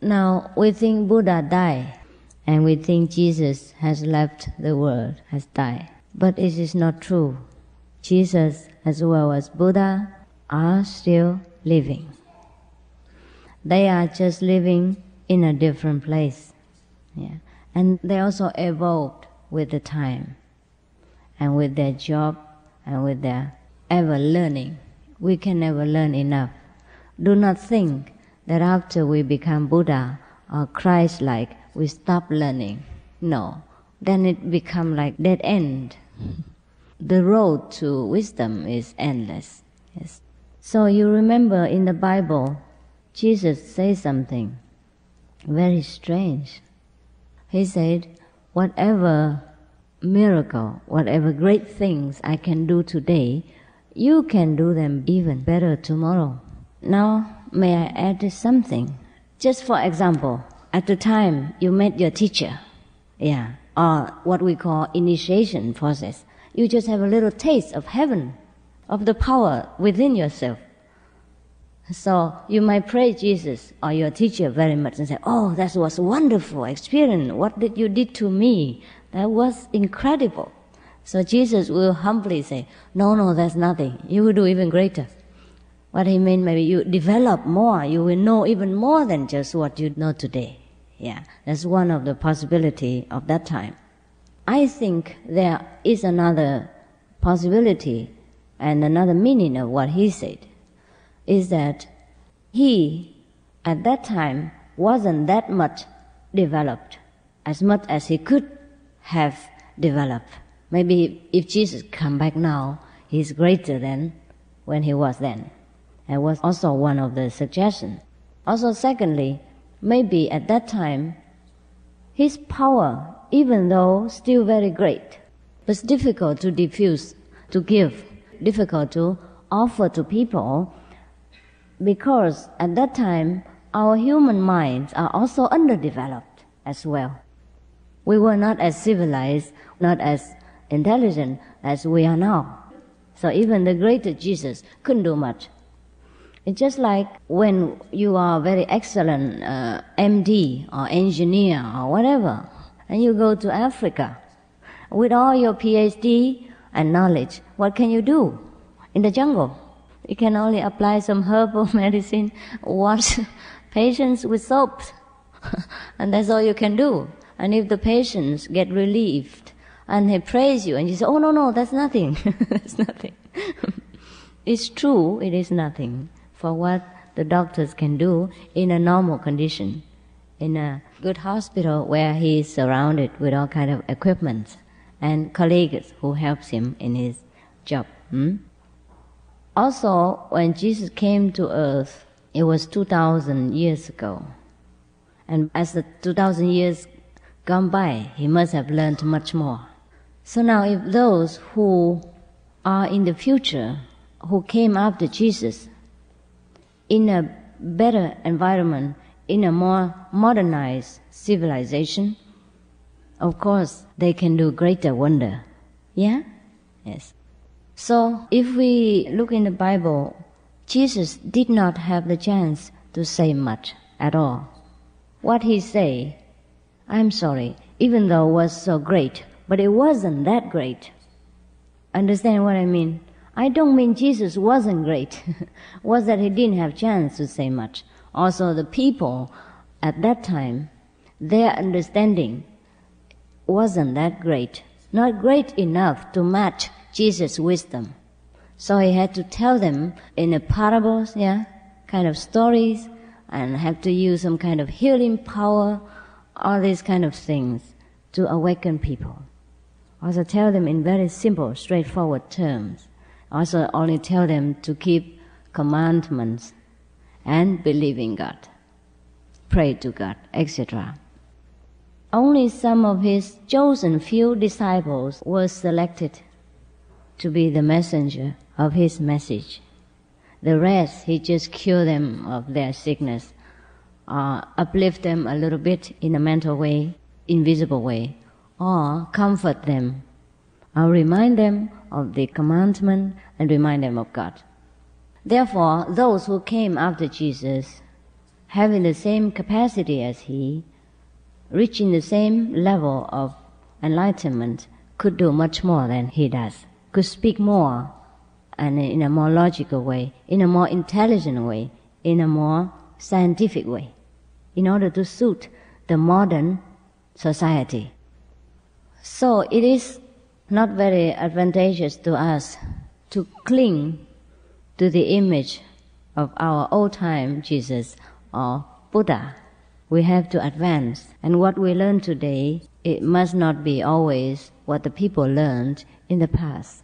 Now, we think Buddha died, and we think Jesus has left the world, has died. But it is not true. Jesus, as well as Buddha, are still living. They are just living in a different place. Yeah. And they also evolved with the time, and with their job, and with their ever learning. We can never learn enough. Do not think that after we become Buddha or Christ-like, we stop learning. No, then it becomes like dead end. The road to wisdom is endless. Yes. So you remember in the Bible, Jesus says something very strange. He said, whatever miracle, whatever great things I can do today, you can do them even better tomorrow. Now, may I add something? Just for example, at the time you met your teacher, or what we call initiation process, you just have a little taste of heaven, of the power within yourself. So you might praise Jesus or your teacher very much and say, oh, that was a wonderful experience. What did you did to me? That was incredible. So Jesus will humbly say, no, that's nothing. You will do even greater. What he meant, maybe you develop more. You will know even more than just what you know today. Yeah, that's one of the possibility of that time. I think there is another possibility and another meaning of what he said, is that he, at that time, wasn't that much developed, as much as he could have developed. Maybe if Jesus come back now, he's greater than when he was then. That was also one of the suggestions. Also, secondly, maybe at that time, his power, even though still very great, was difficult to diffuse, to give, difficult to offer to people, because at that time, our human minds are also underdeveloped as well. We were not as civilized, not as intelligent as we are now. So even the greater Jesus couldn't do much. It's just like when you are a very excellent MD or engineer or whatever, and you go to Africa with all your PhD and knowledge, what can you do in the jungle? You can only apply some herbal medicine, wash patients with soap, and that's all you can do. And if the patients get relieved and they praise you and you say, oh, no, that's nothing, that's nothing. It's true, it is nothing for what the doctors can do in a normal condition, in a good hospital where he is surrounded with all kind of equipment and colleagues who helps him in his job. Also, when Jesus came to earth, it was 2,000 years ago. And as the 2,000 years gone by, he must have learned much more. So now if those who are in the future, who came after Jesus, in a better environment, in a more modernized civilization, of course they can do greater wonder. Yeah? Yes. So if we look in the Bible, Jesus did not have the chance to say much at all. What he say, I'm sorry, even though it was so great, but it wasn't that great. Understand what I mean? I don't mean Jesus wasn't great. Was that he didn't have chance to say much. Also the people at that time, their understanding wasn't that great. Not great enough to match Jesus' wisdom. So he had to tell them in a parables, kind of stories, and have to use some kind of healing power, all these kind of things to awaken people. Also tell them in very simple, straightforward terms. Also only tell them to keep commandments and believe in God, pray to God, etc. Only some of his chosen few disciples were selected to be the messenger of his message. The rest, he just cured them of their sickness, uplift them a little bit in a mental way, invisible way, or comfort them, or remind them of the commandment and remind them of God. Therefore, those who came after Jesus having the same capacity as he, reaching the same level of enlightenment, could do much more than he does, could speak more and in a more logical way, in a more intelligent way, in a more scientific way, in order to suit the modern society. So it is not very advantageous to us to cling to the image of our old-time Jesus or Buddha. We have to advance, and what we learn today, it must not be always what the people learned in the past.